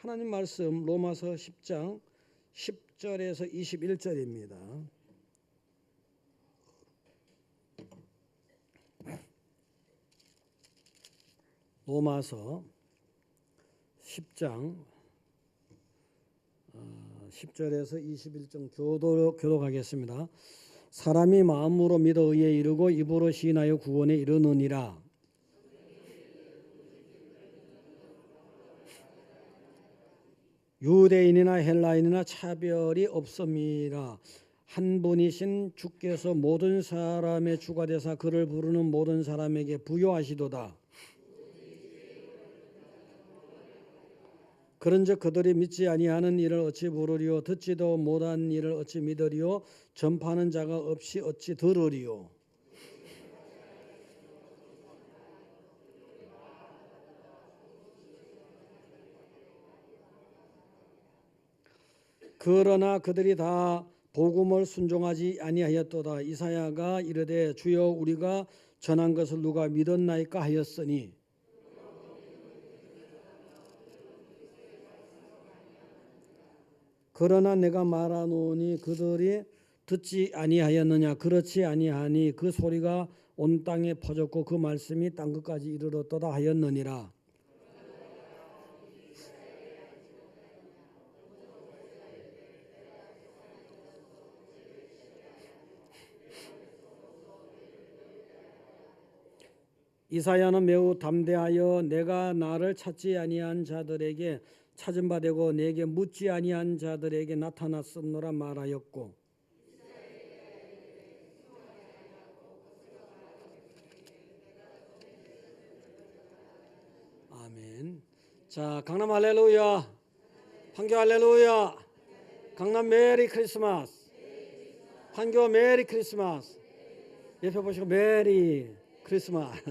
하나님 말씀 로마서 10장 10절에서 21절입니다. 로마서 10장 10절에서 21절 교독하겠습니다. 사람이 마음으로 믿어 의에 이르고 입으로 시인하여 구원에 이르느니라. 유대인이나 헬라인이나 차별이 없음이라. 한 분이신 주께서 모든 사람의 주가 되사 그를 부르는 모든 사람에게 부요하시도다. 그런즉 그들이 믿지 아니하는 일을 어찌 부르리요 듣지도 못한 일을 어찌 믿으리요 전파하는 자가 없이 어찌 들으리요. 그러나 그들이 다 복음을 순종하지 아니하였도다. 이사야가 이르되 주여 우리가 전한 것을 누가 믿었나이까 하였으니 그러나 내가 말하노니 그들이 듣지 아니하였느냐. 그렇지 아니하니 그 소리가 온 땅에 퍼졌고 그 말씀이 땅끝까지 이르렀도다 하였느니라. 이사야는 매우 담대하여 내가 나를 찾지 아니한 자들에게 찾은 바 되고 내게 묻지 아니한 자들에게 나타났었노라 말하였고, 아멘. 자, 강남 할렐루야, 판교 할렐루야, 강남 메리 크리스마스, 판교 메리 크리스마스. 옆에 보시고 메리 크리스마스.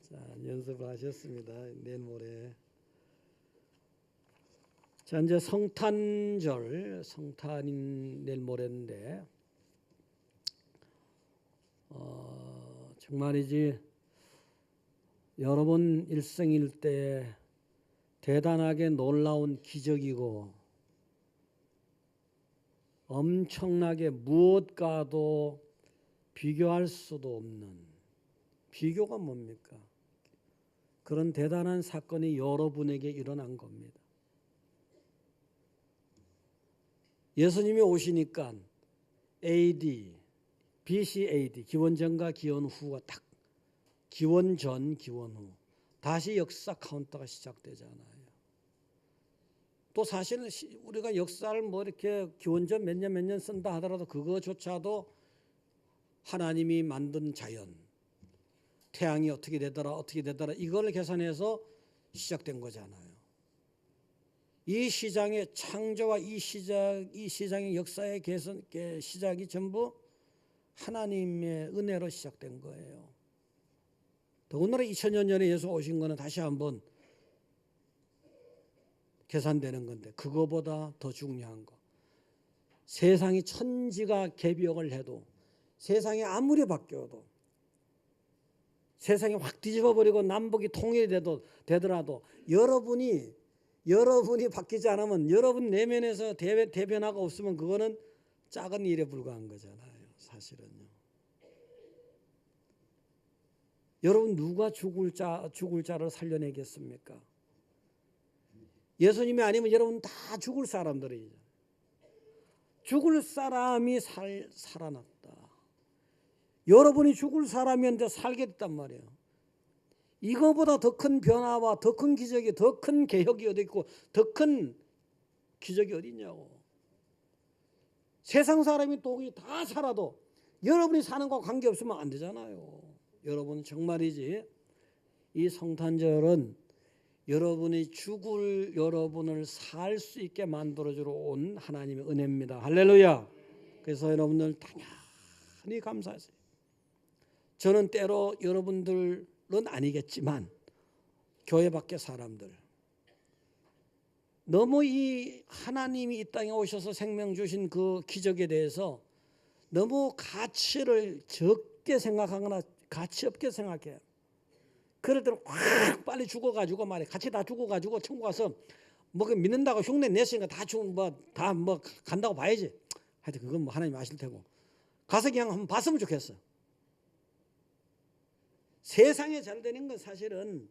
자, 연습을 하셨습니다. 내일 모레. 자, 이제 성탄절, 성탄인 내일 모레인데, 정말이지 여러분 일생일 때 대단하게 놀라운 기적이고 엄청나게 무엇과도 비교할 수도 없는, 비교가 뭡니까? 그런 대단한 사건이 여러분에게 일어난 겁니다. 예수님이 오시니까 AD, BC AD, 기원 전과 기원 후가 딱 기원 전, 기원 후 다시 역사 카운터가 시작되잖아요. 또 사실은 우리가 역사를 뭐 이렇게 기원 전 몇 년 쓴다 하더라도 그거조차도 하나님이 만든 자연, 태양이 어떻게 되더라 이걸 계산해서 시작된 거잖아요. 이 시장의 창조와 이 시장의 역사의 시작이 전부 하나님의 은혜로 시작된 거예요. 더군다나 2000년 전에 예수 오신 거는 다시 한번 계산되는 건데, 그거보다 더 중요한 거, 세상이 천지가 개벽을 해도, 세상이 아무리 바뀌어도, 세상이 확 뒤집어버리고 남북이 통일이 되더라도 여러분이 바뀌지 않으면, 여러분 내면에서 대변화가 없으면 그거는 작은 일에 불과한 거잖아요. 사실은요. 여러분 누가 죽을 자를 살려내겠습니까? 예수님이 아니면 여러분 다 죽을 사람들이죠. 죽을 사람이 살아났다. 여러분이 죽을 사람이었는데 살게 됐단 말이에요. 이거보다 더 큰 변화와 더 큰 기적이, 더 큰 개혁이 어디 있고 더 큰 기적이 어디 있냐고. 세상 사람이 똑이 다 살아도 여러분이 사는 것과 관계없으면 안 되잖아요. 여러분 정말이지, 이 성탄절은 여러분이 죽을 여러분을 살 수 있게 만들어주러 온 하나님의 은혜입니다. 할렐루야. 그래서 여러분들 당연히 감사하세요. 저는 때로 여러분들은 아니겠지만 교회 밖의 사람들, 너무 이 하나님이 이 땅에 오셔서 생명 주신 그 기적에 대해서 너무 가치를 적게 생각하거나 가치 없게 생각해요. 그럴 때는 확 빨리 죽어가지고 말이야. 같이 다 죽어가지고 천국 가서 뭐 그 믿는다고 흉내 냈으니까 다 죽은 뭐 간다고 봐야지. 하여튼 그건 뭐 하나님 아실 테고. 가서 그냥 한번 봤으면 좋겠어. 세상에 잘 되는 건 사실은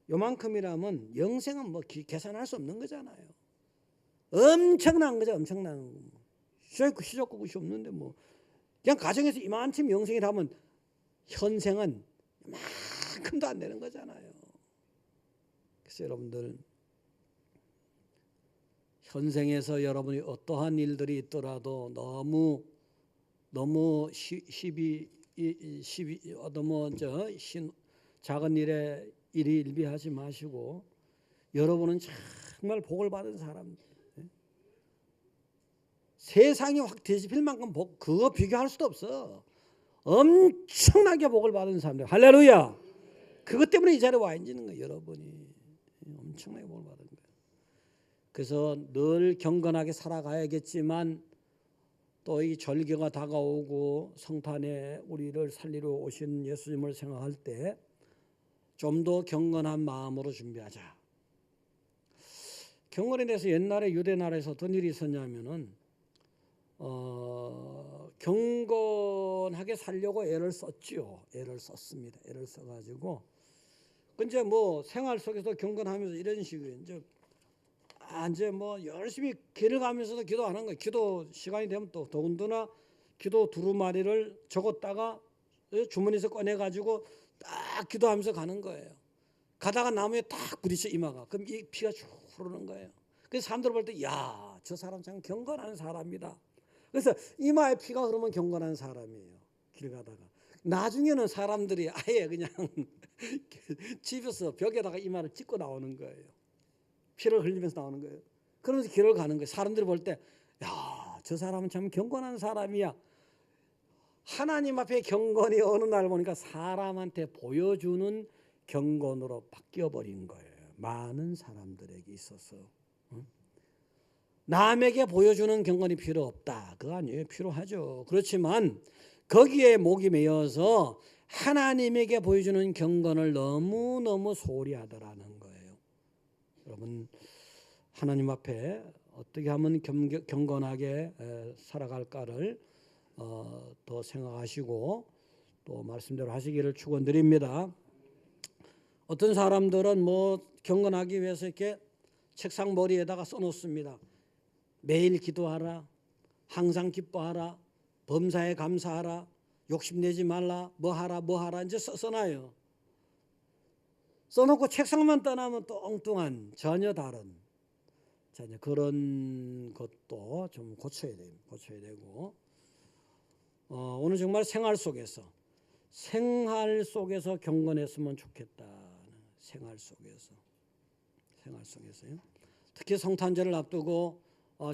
요만큼이라면 영생은 뭐 계산할 수 없는 거잖아요. 엄청난 거죠. 엄청난 거. 시작하고 끝이 없는데 뭐 그냥 가정에서 이만큼 영생이라면 현생은 이만큼도 안 되는 거잖아요. 그래서 여러분들 현생에서 여러분이 어떠한 일들이 있더라도 너무 너무 작은 일에 일비하지 마시고 여러분은 정말 복을 받은 사람들. 세상이 확 뒤집힐 만큼 복 그거 비교할 수도 없어. 엄청나게 복을 받은 사람들. 할렐루야. 그것 때문에 이 자리에 와 있는 거예요. 여러분이 엄청나게 복을 받은 거예요. 그래서 늘 경건하게 살아가야겠지만 또 이 절기가 다가오고 성탄에 우리를 살리러 오신 예수님을 생각할 때 좀 더 경건한 마음으로 준비하자. 경건에 대해서 옛날에 유대 나라에서 어떤 일이 있었냐면은 경건하게 살려고 애를 썼지요. 애를 썼습니다. 애를 써가지고 근데 뭐 생활 속에서 경건하면서 이런 식으로 이제 뭐 열심히 길을 가면서도 기도하는 거예요. 기도 시간이 되면 또 더군다나 기도 두루마리를 적었다가 주머니에서 꺼내가지고 딱 기도하면서 가는 거예요. 가다가 나무에 딱 부딪혀 이마가. 그럼 이 피가 쭉 흐르는 거예요. 그래서 사람들 볼 때 야, 저 사람 참 경건한 사람이다. 그래서 이마에 피가 흐르면 경건한 사람이에요. 길 가다가. 나중에는 사람들이 아예 그냥 집에서 벽에다가 이마를 찍고 나오는 거예요. 피를 흘리면서 나오는 거예요. 그러면서 길을 가는 거예요. 사람들이 볼 때 야, 저 사람은 참 경건한 사람이야. 하나님 앞에 경건이 어느 날 보니까 사람한테 보여주는 경건으로 바뀌어버린 거예요. 많은 사람들에게 있어서. 남에게 보여주는 경건이 필요 없다. 그거 아니에요. 필요하죠. 그렇지만 거기에 목이 메어서 하나님에게 보여주는 경건을 너무너무 소홀히 하더라는 거예요. 여러분 하나님 앞에 어떻게 하면 경건하게 살아갈까를 더 생각하시고 또 말씀대로 하시기를 축원드립니다. 어떤 사람들은 뭐 경건하기 위해서 이렇게 책상 머리에다가 써놓습니다. 매일 기도하라, 항상 기뻐하라, 범사에 감사하라, 욕심내지 말라, 뭐 하라 이제 써놔요. 써놓고 책상만 떠나면 또 엉뚱한 전혀 다른 그런 것도 좀 고쳐야 되고 오늘 정말 생활 속에서 경건했으면 좋겠다. 생활 속에서요. 특히 성탄절을 앞두고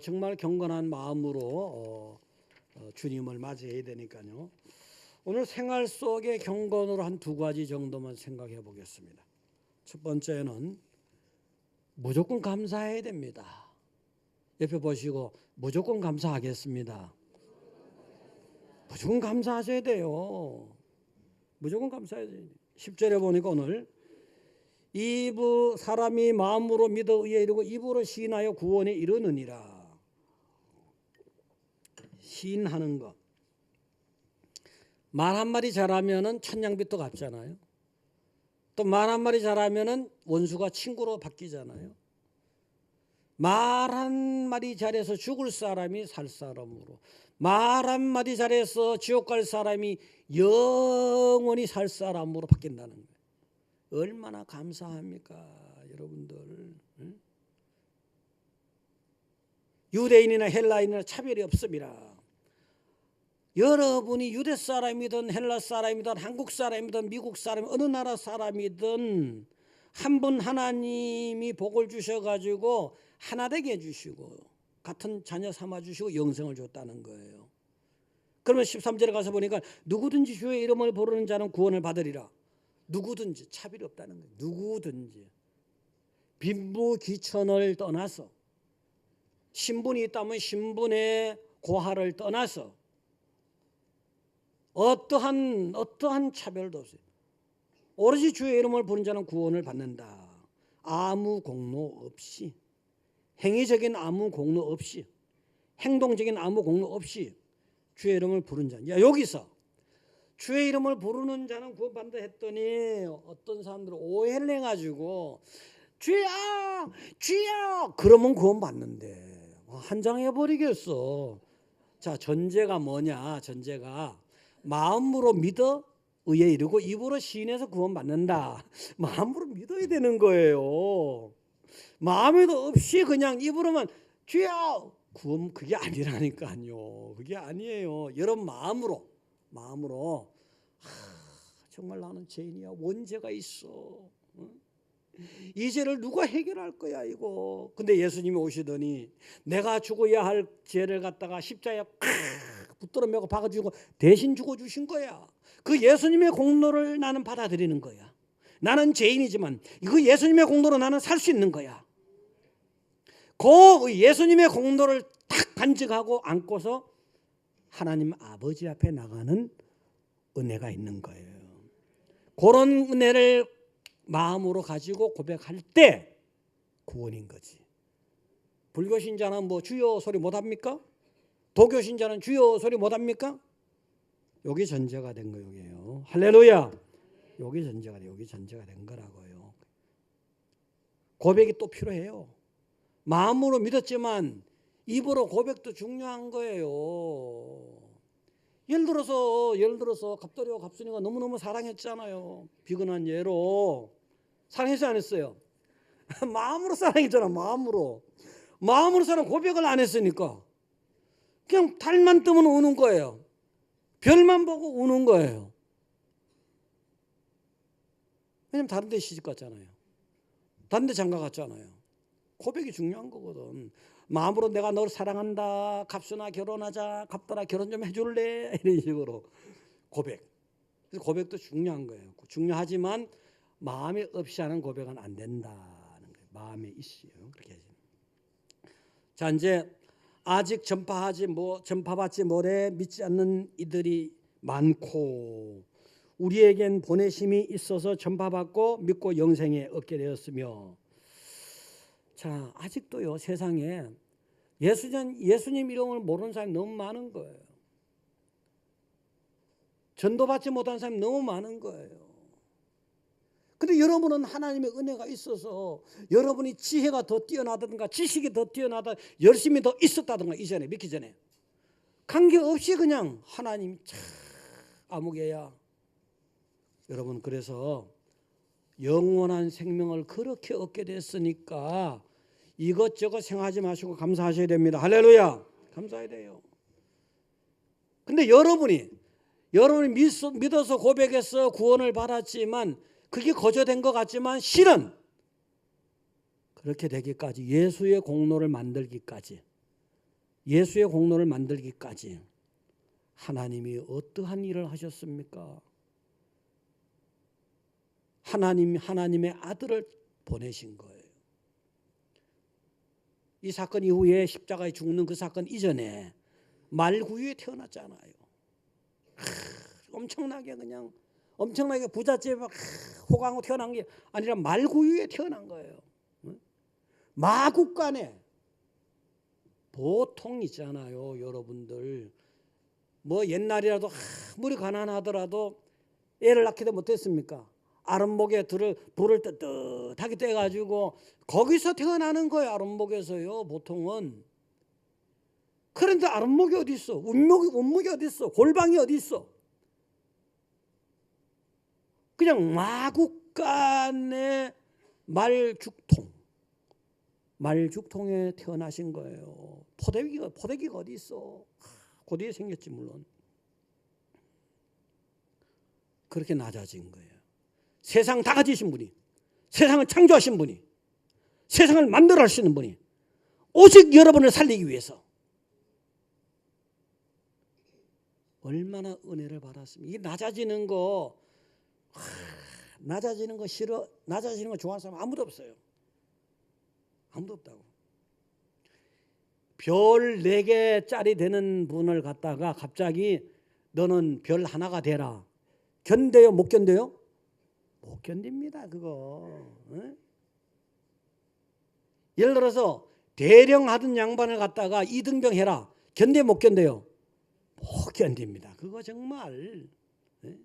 정말 경건한 마음으로 주님을 맞이해야 되니까요. 오늘 생활 속의 경건으로 한 두 가지 정도만 생각해 보겠습니다. 첫 번째는 무조건 감사해야 됩니다. 옆에 보시고 무조건 감사하겠습니다. 무조건 감사하셔야 돼요. 무조건 감사해야 돼요. 10절에 보니까 오늘 사람이 마음으로 믿어 의에 이르고 입으로 시인하여 구원에 이르느니라. 시인하는 것. 말 한마디 잘하면은 천냥빚도 갚잖아요. 또 말 한마디 잘하면은 원수가 친구로 바뀌잖아요. 말 한마디 잘해서 죽을 사람이 살 사람으로, 말 한마디 잘해서 지옥 갈 사람이 영원히 살 사람으로 바뀐다는 거예요. 얼마나 감사합니까, 여러분들. 응? 유대인이나 헬라인이나 차별이 없습니다. 여러분이 유대 사람이든 헬라 사람이든 한국 사람이든 미국 사람 어느 나라 사람이든 한 분 하나님이 복을 주셔가지고 하나 되게 해주시고 같은 자녀 삼아주시고 영생을 줬다는 거예요. 그러면 13절에 가서 보니까 누구든지 주의 이름을 부르는 자는 구원을 받으리라. 누구든지 차별이 없다는 거예요. 누구든지 빈부귀천을 떠나서 신분이 있다면 신분의 고하를 떠나서 어떠한 차별도 없어요. 오로지 주의 이름을 부른 자는 구원을 받는다. 아무 공로 없이, 행위적인 아무 공로 없이, 행동적인 아무 공로 없이 주의 이름을 부른 자. 야, 여기서 주의 이름을 부르는 자는 구원받는다 했더니 어떤 사람들은 오해를 해가지고 주야 주야 그러면 구원받는데 한장해버리겠어. 자, 전제가 뭐냐? 전제가 마음으로 믿어 의에 이르고 입으로 시인해서 구원받는다. 마음으로 믿어야 되는 거예요. 마음에도 없이 그냥 입으로만 주여 구원, 그게 아니라니까요. 그게 아니에요. 여러분 마음으로 정말 나는 죄인이야. 원죄가 있어. 이 죄를 누가 해결할 거야 이거. 근데 예수님이 오시더니 내가 죽어야 할 죄를 갖다가 십자가에 붙들어 매고 박아주고 대신 죽어주신 거야. 그 예수님의 공로를 나는 받아들이는 거야. 나는 죄인이지만 그 예수님의 공로로 나는 살 수 있는 거야. 그 예수님의 공로를 딱 간직하고 안고서 하나님 아버지 앞에 나가는 은혜가 있는 거예요. 그런 은혜를 마음으로 가지고 고백할 때 구원인 거지. 불교 신자는 뭐 주여 소리 못합니까? 도교 신자는 주여 소리 못합니까? 여기 전제가 된 거예요. 할렐루야. 여기 전제가 된 거라고요. 고백이 또 필요해요. 마음으로 믿었지만 입으로 고백도 중요한 거예요. 예를 들어서 갑돌이와 갑순이가 너무너무 사랑했잖아요. 비근한 예로 사랑했어요, 안 했어요? 마음으로 사랑했잖아. 마음으로 사랑 고백을 안 했으니까 그냥 달만 뜨면 우는 거예요. 별만 보고 우는 거예요. 왜냐면 다른 데 시집 갔잖아요. 다른 데 장가 갔잖아요. 고백이 중요한 거거든. 마음으로 내가 너를 사랑한다. 갑순아 결혼하자. 갑돌아 결혼 좀 해줄래? 이런 식으로 고백. 그래서 고백도 중요한 거예요. 중요하지만 마음이 없이 하는 고백은 안 된다는 거예요. 마음에 있어요. 그렇게 해야지. 자, 이제 아직 전파받지 못해 믿지 않는 이들이 많고 우리에겐 보내심이 있어서 전파받고 믿고 영생에 얻게 되었으며, 자, 아직도요 세상에 예수님 이름을 모르는 사람이 너무 많은 거예요. 전도받지 못한 사람이 너무 많은 거예요. 근데 여러분은 하나님의 은혜가 있어서 여러분이 지혜가 더 뛰어나다든가 지식이 더 뛰어나다 열심히 더 있었다든가 이전에 믿기 전에 관계없이 그냥 하나님 참 아무개야. 여러분 그래서 영원한 생명을 그렇게 얻게 됐으니까 이것저것 생각하지 마시고 감사하셔야 됩니다. 할렐루야. 감사해야 돼요. 근데 여러분이 믿어서 고백해서 구원을 받았지만 그게 거저된 것 같지만 실은 그렇게 되기까지 예수의 공로를 만들기까지 하나님이 어떠한 일을 하셨습니까? 하나님의 아들을 보내신 거예요. 이 사건 이후에 십자가에 죽는 그 사건 이전에 말구유에 태어났잖아요. 엄청나게 부잣집에 호강으로 태어난 게 아니라 말구유에 태어난 거예요. 마국간에 보통 있잖아요. 여러분들 뭐 옛날이라도 아무리 가난하더라도 애를 낳기도 못했습니까? 아랫목에 불을 뜨뜻하게 떼가지고 거기서 태어나는 거예요. 아랫목에서요 보통은. 그런데 아랫목이 어디 있어? 운목이 어디 있어? 골방이 어디 있어? 그냥 마국간의 말죽통에 태어나신 거예요. 포대기가 어디 있어? 그 뒤에 생겼지 물론. 그렇게 낮아진 거예요. 세상 다 가지신 분이, 세상을 창조하신 분이, 세상을 만들어 하시는 분이 오직 여러분을 살리기 위해서 얼마나 은혜를 받았습니까? 이 낮아지는 거 싫어? 낮아지는 거 좋아하는 사람 아무도 없어요. 아무도 없다고. 별 4개짜리 되는 분을 갖다가 갑자기 너는 별 하나가 되라. 견뎌요? 못 견뎌요? 못 견딥니다 그거. 어? 예를 들어서 대령 하던 양반을 갖다가 이등병 해라. 견뎌 못 견뎌요? 못 견딥니다. 그거 정말. 예?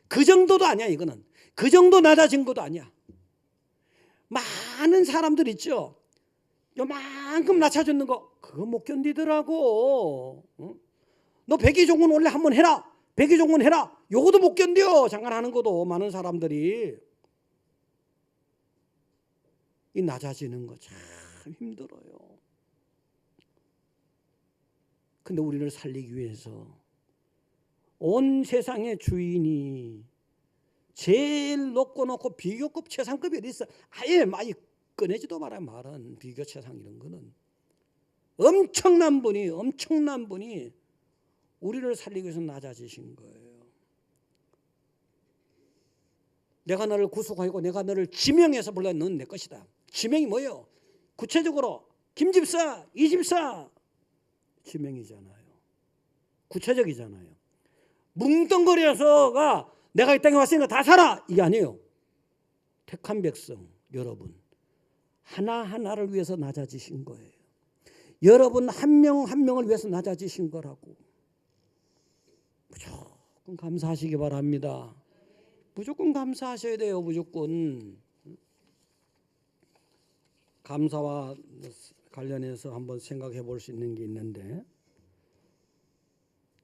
그 정도도 아니야 이거는. 그 정도 낮아진 것도 아니야. 많은 사람들 있죠. 요만큼 낮춰주는 거 그거 못 견디더라고. 어? 너 백의종군 원래 한번 해라. 백의종군 해라. 요것도 못 견뎌. 잠깐 하는 것도 많은 사람들이. 이 낮아지는 거 참 힘들어요. 근데 우리를 살리기 위해서 온 세상의 주인이 제일 높고 비교급 최상급이 어디 있어? 아예 많이 꺼내지도 마라 말은 비교 최상 이런 거는. 엄청난 분이 우리를 살리기 위해서 낮아지신 거예요. 내가 너를 구속하고 내가 너를 지명해서 불러 너는 내 것이다. 지명이 뭐예요? 구체적으로 김집사, 이집사 지명이잖아요. 구체적이잖아요. 뭉뚱거려서가 내가 이 땅에 왔으니까 다 살아 이게 아니에요. 택한 백성 여러분 하나하나를 위해서 낮아지신 거예요. 여러분 한 명 한 명을 위해서 낮아지신 거라고. 무조건 감사하시기 바랍니다. 무조건 감사하셔야 돼요. 무조건. 감사와 관련해서 한번 생각해 볼 수 있는 게 있는데,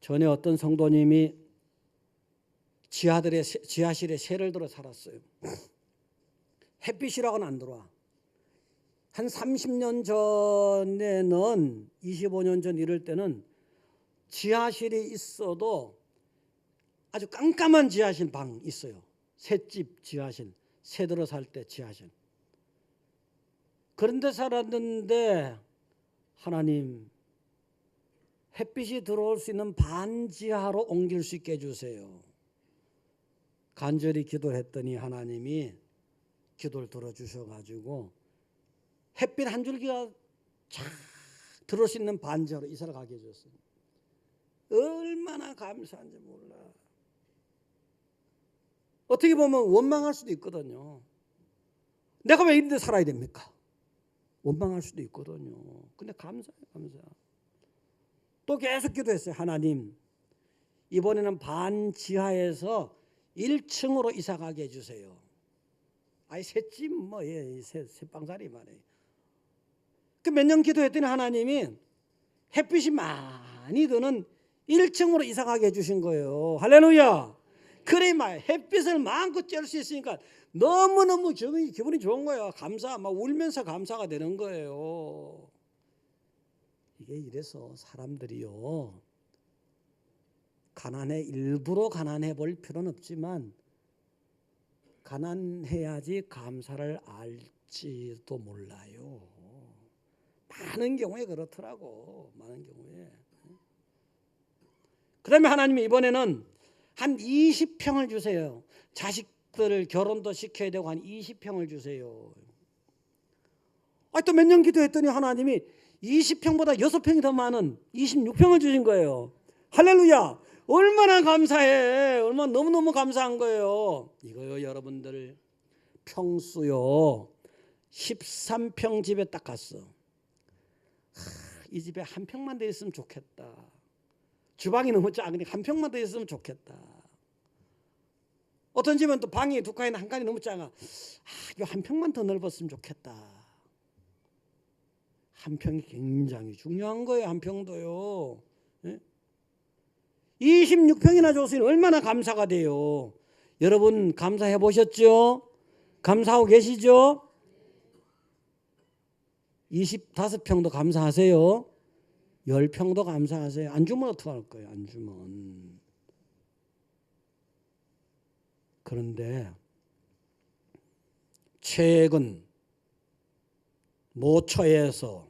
전에 어떤 성도님이 지하실에 새를 들어 살았어요. 햇빛이라고는 안 들어와. 한 30년 전에는 25년 전 이럴 때는 지하실이 있어도 아주 깜깜한 지하실 방 있어요. 새집 지하실, 새 들어 살 때 지하실. 그런데 살았는데 하나님 햇빛이 들어올 수 있는 반지하로 옮길 수 있게 해주세요. 간절히 기도를 했더니 하나님이 기도를 들어주셔가지고 햇빛 한 줄기가 쫙 들어올 수 있는 반지하로 이사를 가게 해줬어요. 얼마나 감사한지 몰라. 어떻게 보면 원망할 수도 있거든요. 내가 왜 이런 데 살아야 됩니까? 원망할 수도 있거든요. 근데 감사해요, 감사. 또 계속 기도했어요. 하나님, 이번에는 반지하에서 1층으로 이사 가게 해주세요. 아이 새집 뭐 새방살이 말이에요. 그 몇 년 기도했더니 하나님이 햇빛이 많이 드는 1층으로 이사 가게 해주신 거예요. 할렐루야. 그래 말 햇빛을 마음껏 쬐을 수 있으니까 너무너무 기분이 좋은 거예요. 감사, 막 울면서 감사가 되는 거예요. 이게 이래서 사람들이요, 일부러 가난해 볼 필요는 없지만 가난해야지 감사를 알지도 몰라요. 많은 경우에 그렇더라고. 많은 경우에. 그다음에 하나님이 이번에는 한 20평을 주세요. 자식들 결혼도 시켜야 되고 한 20평을 주세요. 또 몇 년 기도했더니 하나님이 20평보다 6평이 더 많은 26평을 주신 거예요. 할렐루야. 얼마나 감사해. 얼마나 너무너무 감사한 거예요. 이거요 여러분들, 평수요 13평 집에 딱 갔어. 이 집에 한 평만 더 있으면 좋겠다. 주방이 너무 작으니까 한 평만 더 있으면 좋겠다. 어떤 집은 또 방이 두 칸이나 한 칸이 너무 작아. 이 한 평만 더 넓었으면 좋겠다. 한 평이 굉장히 중요한 거예요. 한 평도요. 26평이나 줬으니 얼마나 감사가 돼요. 여러분 감사해 보셨죠? 감사하고 계시죠? 25평도 감사하세요. 10평도 감사하세요. 안 주면 어떡할 거예요? 안 주면. 그런데 최근 모처에서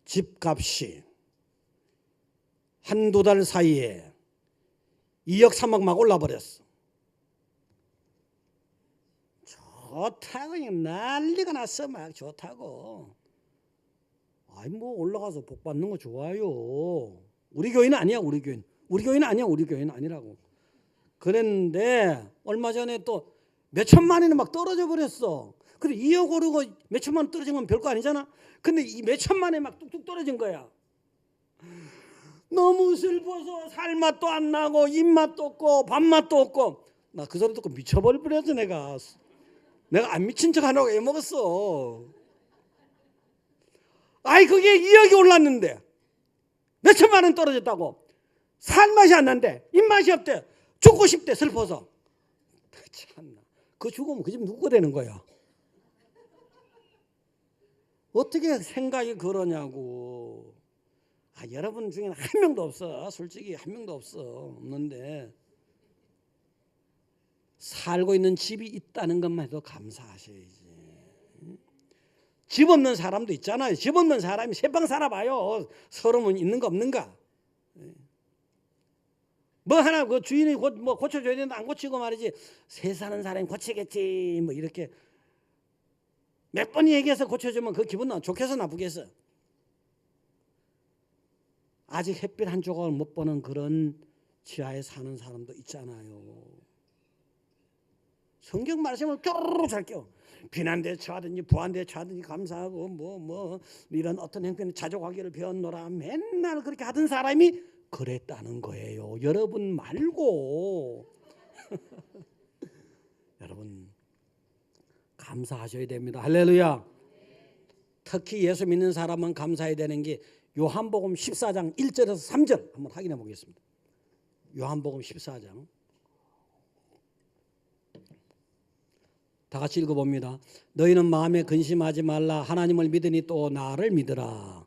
집값이 한두 달 사이에 2억 3억 막 올라버렸어. 좋다고 그냥 난리가 났어. 막 좋다고. 아이 뭐 올라가서 복 받는 거 좋아요. 우리 교회는 아니야. 우리 교회는 아니야. 우리 교회는 아니라고. 그랬는데 얼마 전에 또 몇천만 원이 막 떨어져 버렸어. 그래 2억 오르고 몇천만 원 떨어진 건 별거 아니잖아. 근데 이 몇천만 원이 막 뚝뚝 떨어진 거야. 너무 슬퍼서 살맛도 안 나고 입맛도 없고 밥맛도 없고 나 그 소리 듣고 미쳐버릴 뻔했어. 내가 안 미친 척 하려고 애먹었어. 아이 그게 2억이 올랐는데 몇천만 원 떨어졌다고 살맛이 안 난대 입맛이 없대 죽고 싶대 슬퍼서. 참나 그 죽으면 그 집 누구가 되는 거야. 어떻게 생각이 그러냐고. 여러분 중에는 한 명도 없어. 솔직히 한 명도 없는데 살고 있는 집이 있다는 것만 해도 감사하셔야지. 집 없는 사람도 있잖아요. 집 없는 사람이 새방 살아봐요. 서름은 있는가 없는가. 뭐 하나 그 주인이 뭐 고쳐줘야 되는데 안 고치고 말이지. 새 사는 사람이 고치겠지 뭐 이렇게 몇 번 얘기해서 고쳐주면 그 기분 좋겠어 나쁘겠어. 아직 햇빛 한 조각을 못 보는 그런 지하에 사는 사람도 있잖아요. 성경 말씀을 쪼르르 잘 껴. 비난대 처하든지 부한대 처하든지 감사하고 뭐 이런 어떤 형편에 자족하기를 배웠노라 맨날 그렇게 하던 사람이 그랬다는 거예요. 여러분 말고. 여러분 감사하셔야 됩니다. 할렐루야. 특히 예수 믿는 사람은 감사해야 되는 게 요한복음 14장 1절에서 3절 한번 확인해 보겠습니다. 요한복음 14장 다 같이 읽어봅니다. 너희는 마음에 근심하지 말라. 하나님을 믿으니 또 나를 믿으라.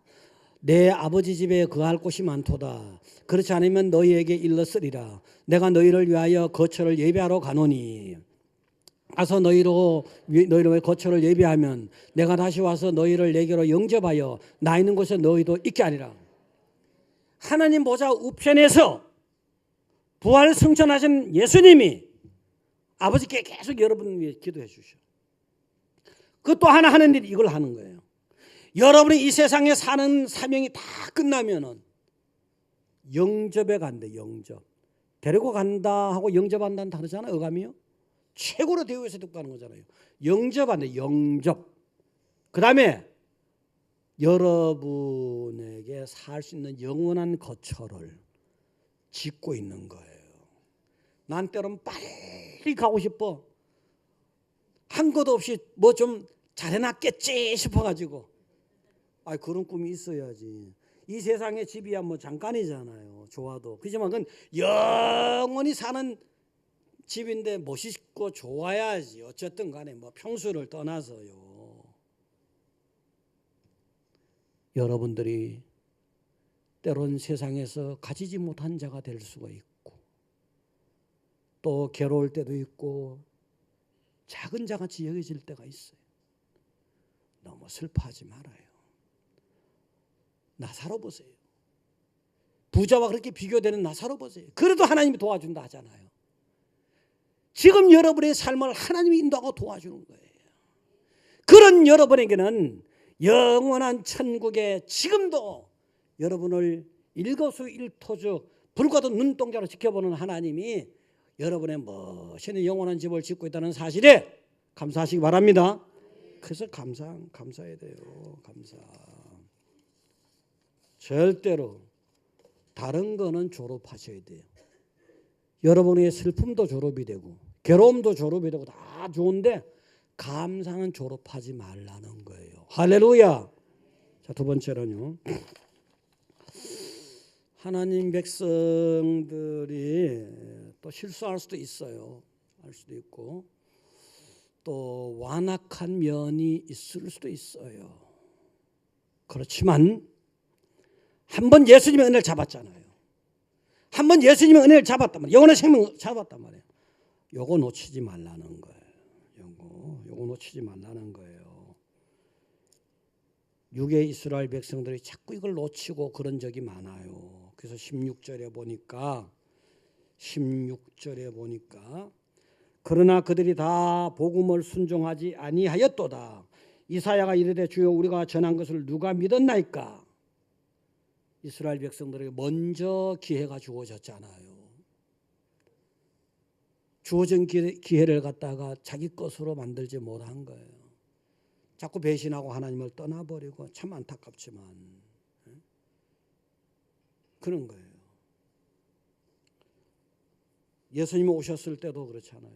내 아버지 집에 거할 곳이 많도다. 그렇지 않으면 너희에게 일렀으리라. 내가 너희를 위하여 거처를 예비하러 가노니 가서 너희로 거처를 예비하면 내가 다시 와서 너희를 내게로 영접하여 나 있는 곳에 너희도 있게 하리라. 하나님 보좌 우편에서 부활 승천하신 예수님이 아버지께 계속 여러분을 위해 기도해 주셔. 그 또 하나 하는 일이 이걸 하는 거예요. 여러분이 이 세상에 사는 사명이 다 끝나면은 영접에 간대. 영접. 데리고 간다 하고 영접한다는 다르잖아요. 어감이요. 최고로 대우해서 듣고 가는 거잖아요. 영접한대. 영접. 그 다음에 여러분에게 살 수 있는 영원한 거처를 짓고 있는 거예요. 난 때로는 빨리 가고 싶어. 한 것 없이 뭐 좀 잘해놨겠지 싶어가지고. 그런 꿈이 있어야지. 이 세상의 집이야 뭐 잠깐이잖아요. 좋아도. 그렇지만 그건 영원히 사는 집인데 멋있고 좋아야지. 어쨌든 간에 뭐 평수를 떠나서요. 여러분들이 때론 세상에서 가지지 못한 자가 될 수가 있고 또 괴로울 때도 있고 작은 자같이 여겨질 때가 있어요. 너무 슬퍼하지 말아요. 나사로 보세요. 부자와 그렇게 비교되는 나사로 보세요. 그래도 하나님이 도와준다 하잖아요. 지금 여러분의 삶을 하나님이 인도하고 도와주는 거예요. 그런 여러분에게는 영원한 천국에 지금도 여러분을 일거수일투족 불과도 눈동자로 지켜보는 하나님이 여러분의 멋있는 영원한 집을 짓고 있다는 사실에 감사하시기 바랍니다. 그래서 감사해야 돼요. 감사. 절대로 다른 거는 졸업하셔야 돼요. 여러분의 슬픔도 졸업이 되고 괴로움도 졸업이 되고 다 좋은데 감사는 졸업하지 말라는 거예요. 할렐루야. 자, 두 번째로는요. 하나님 백성들이 또 실수할 수도 있어요. 할 수도 있고 또 완악한 면이 있을 수도 있어요. 그렇지만 한번 예수님의 은혜를 잡았잖아요. 한번 예수님의 은혜를 잡았단 말이에요. 영원한 생명을 잡았단 말이에요. 요거 놓치지 말라는 거예요. 요거 놓치지 말라는 거예요. 육의 이스라엘 백성들이 자꾸 이걸 놓치고 그런 적이 많아요. 그래서 16절에 보니까 그러나 그들이 다 복음을 순종하지 아니하였도다. 이사야가 이르되 주여 우리가 전한 것을 누가 믿었나이까. 이스라엘 백성들에게 먼저 기회가 주어졌잖아요. 주어진 기회를 갖다가 자기 것으로 만들지 못한 거예요. 자꾸 배신하고 하나님을 떠나버리고 참 안타깝지만 그런 거예요. 예수님이 오셨을 때도 그렇잖아요.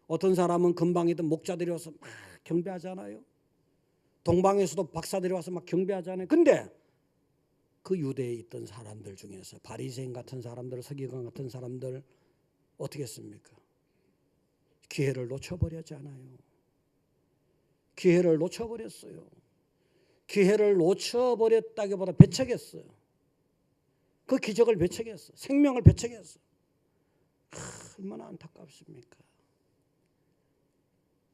어떤 사람은 근방이든 목자들이 와서 막 경배하잖아요. 동방에서도 박사들이 와서 막 경배하잖아요. 근데 그 유대에 있던 사람들 중에서 바리새인 같은 사람들, 서기관 같은 사람들 어떻게 했습니까? 기회를 놓쳐버렸잖아요. 기회를 놓쳐버렸어요. 기회를 놓쳐버렸다기보다 배척했어요. 그 기적을 배척했어. 생명을 배척했어. 얼마나 안타깝습니까?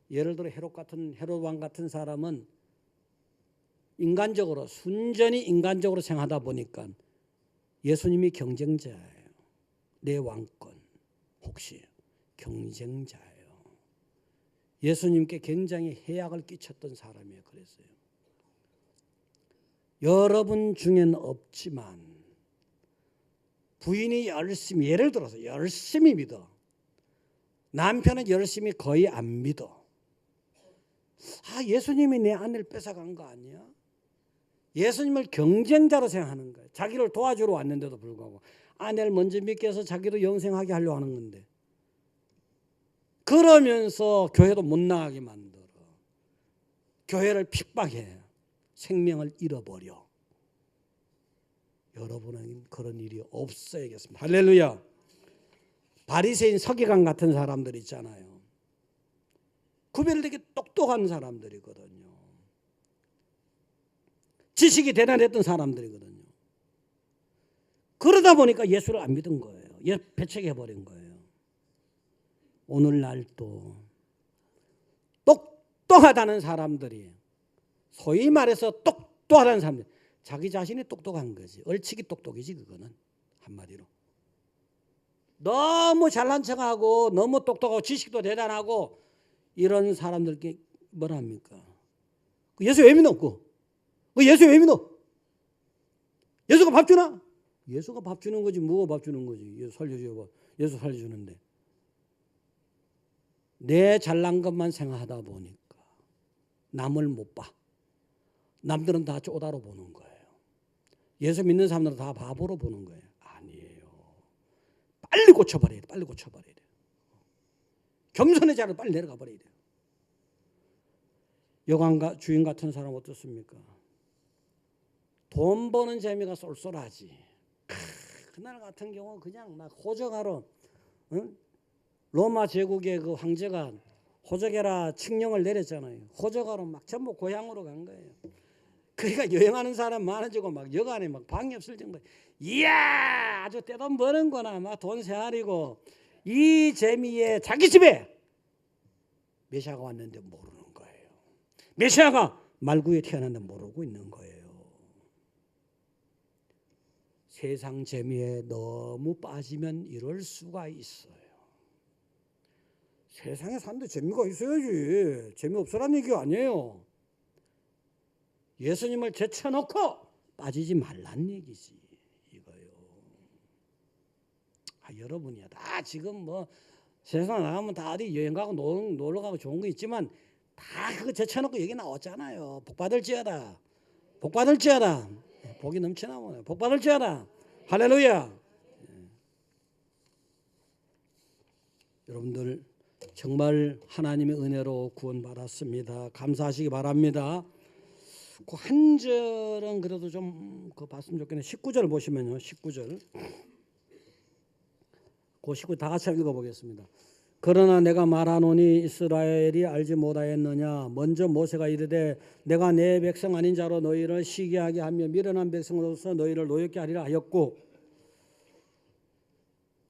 예를 들어 헤롯 왕 같은 사람은 인간적으로 순전히 인간적으로 생각하다 보니까 예수님이 경쟁자예요. 내 왕권 혹시 경쟁자예요. 예수님께 굉장히 해악을 끼쳤던 사람이에요. 그랬어요. 여러분 중에는 없지만 부인이 열심히, 예를 들어서 열심히 믿어. 남편은 열심히 거의 안 믿어. 예수님이 내 아내를 뺏어간 거 아니야? 예수님을 경쟁자로 생각하는 거예요. 자기를 도와주러 왔는데도 불구하고 아내를 먼저 믿게 해서 자기도 영생하게 하려고 하는 건데, 그러면서 교회도 못 나가게 만들어. 교회를 핍박해. 생명을 잃어버려. 여러분은 그런 일이 없어야겠습니다. 할렐루야. 바리새인 서기관 같은 사람들 있잖아요. 구별되게 똑똑한 사람들이거든요. 지식이 대단했던 사람들이거든요. 그러다 보니까 예수를 안 믿은 거예요. 배척해버린 거예요. 오늘날도 똑똑하다는 사람들이, 소위 말해서 똑똑하다는 사람들, 자기 자신이 똑똑한 거지. 얼치기 똑똑이지 그거는. 한마디로. 너무 잘난 척하고 너무 똑똑하고 지식도 대단하고 이런 사람들께 뭐라 합니까? 예수 왜 믿어? 예수 왜 믿어? 예수가 밥 주나? 예수가 밥 주는 거지 뭐가 밥 주는 거지. 예수 살려줘봐. 예수 살려주는데. 내 잘난 것만 생각하다 보니까 남을 못 봐. 남들은 다 쪼다로 보는 거예요. 예수 믿는 사람들은 다 바보로 보는 거예요. 아니에요. 빨리 고쳐버려야 돼. 빨리 고쳐버려야 돼. 겸손의 자리로 빨리 내려가 버려야 돼요. 여관가 주인 같은 사람 어떻습니까? 돈 버는 재미가 쏠쏠하지. 그날 같은 경우 그냥 막 호적하러, 로마 제국의 그 황제가 호적해라 칙령을 내렸잖아요. 호적하러 막 전부 고향으로 간 거예요. 그러니까 여행하는 사람 많아지고 막 여간에 막 방이 없을 정도. 이야, 아주 떼돈 버는구나. 막 돈 세알이고. 이 재미에 자기 집에 메시아가 왔는데 모르는 거예요. 메시아가 말구에 태어났는데 모르고 있는 거예요. 세상 재미에 너무 빠지면 이럴 수가 있어요. 세상에 사는데 재미가 있어야지. 재미없으라는 얘기가 아니에요. 예수님을 제쳐놓고 빠지지 말란 얘기지 이거요. 여러분이야 다 지금 뭐 세상 나가면 다 어디 여행 가고 놀러 가고 좋은 거 있지만 다 그거 제쳐놓고 얘기 나왔잖아요. 복 받을지어다. 복 받을지어다. 복이 넘치나 보네. 복 받을지어다. 할렐루야. 여러분들 정말 하나님의 은혜로 구원받았습니다. 감사하시기 바랍니다. 그 한 절은 그래도 좀 봤으면 좋겠네요. 19절 보시면요. 19절. 그 19절 다 같이 읽어보겠습니다. 그러나 내가 말하노니 이스라엘이 알지 못하였느냐. 먼저 모세가 이르되 내가 내 백성 아닌 자로 너희를 시기하게 하며 미련한 백성으로서 너희를 노엽게 하리라 하였고,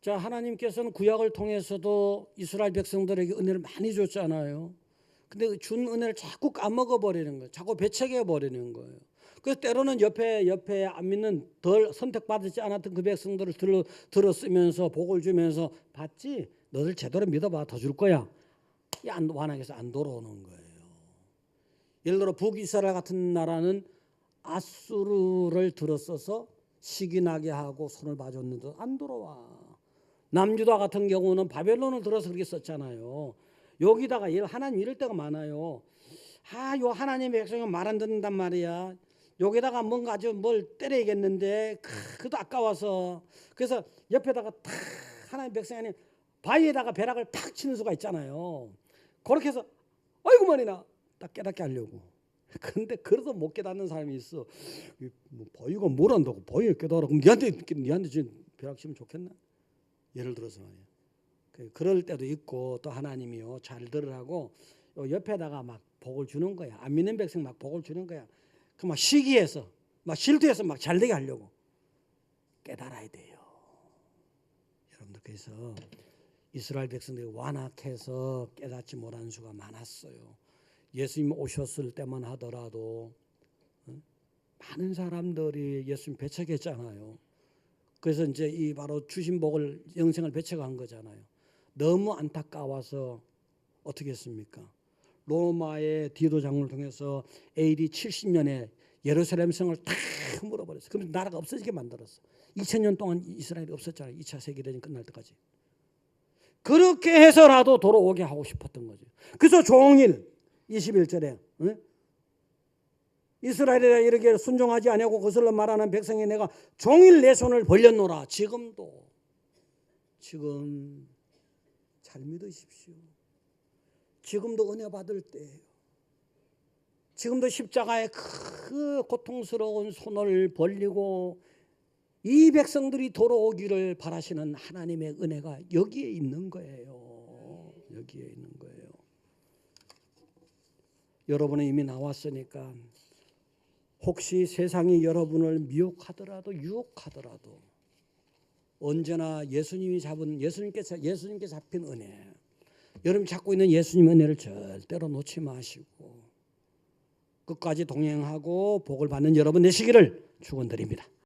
자, 하나님께서는 구약을 통해서도 이스라엘 백성들에게 은혜를 많이 줬잖아요. 근데 준 은혜를 자꾸 까먹어 버리는 거예요. 자꾸 배척해 버리는 거예요. 그래서 때로는 옆에 안 믿는 덜 선택받지 않았던 그 백성들을 들었으면서 복을 주면서 봤지? 너들 제대로 믿어봐. 더 줄 거야. 완악해서 안 돌아오는 거예요. 예를 들어 북이스라엘 같은 나라는 아수르를 들었어서 시기 나게 하고 손을 봐줬는데 안 돌아와. 남유다 같은 경우는 바벨론을 들어서 그렇게 썼잖아요. 여기다가 하나님 이럴 때가 많아요. 요 하나님의 백성이 말 안 듣는단 말이야. 여기다가 뭔가 좀 뭘 때려야겠는데 그도 아까워서 그래서 옆에다가 탁 하나님 백성이 아닌 바위에다가 벼락을 탁 치는 수가 있잖아요. 그렇게 해서 아이고만이나 딱 깨닫게 하려고. 그런데 그래도 못 깨닫는 사람이 있어. 뭐 바위가 뭘 안다고 바위에 깨달아. 그럼 니한테 지금 벼락 치면 좋겠나? 예를 들어서 말이야. 그럴 때도 있고 또 하나님이요 잘 들으라고 옆에다가 막 복을 주는 거야. 안 믿는 백성 막 복을 주는 거야. 그 막 시기해서 막 실투해서 막 잘되게 하려고. 깨달아야 돼요. 여러분들 그래서 이스라엘 백성들이 완악해서 깨닫지 못한 수가 많았어요. 예수님 오셨을 때만 하더라도 많은 사람들이 예수님 배척했잖아요. 그래서 이제 이 바로 주신 복을 영생을 배척한 거잖아요. 너무 안타까워서 어떻게 했습니까? 로마의 디도 장군을 통해서 AD 70년에 예루살렘 성을 다 물어버렸어요. 그럼 나라가 없어지게 만들었어. 2000년 동안 이스라엘이 없었잖아요. 2차 세계대전 끝날 때까지. 그렇게 해서라도 돌아오게 하고 싶었던 거죠. 그래서 종일 21절에 이스라엘에 이렇게 순종하지 아니하고 거슬러 말하는 백성이 내가 종일 내 손을 벌렸노라. 지금 잘 믿으십시오. 지금도 은혜 받을 때예요. 지금도 십자가에 그 고통스러운 손을 벌리고 이 백성들이 돌아오기를 바라시는 하나님의 은혜가 여기에 있는 거예요. 여기에 있는 거예요. 여러분은 이미 나왔으니까 혹시 세상이 여러분을 미혹하더라도 유혹하더라도 언제나 예수님께 잡힌 은혜, 여러분이 잡고 있는 예수님 은혜를 절대로 놓지 마시고 끝까지 동행하고 복을 받는 여러분 되시기를 축원드립니다.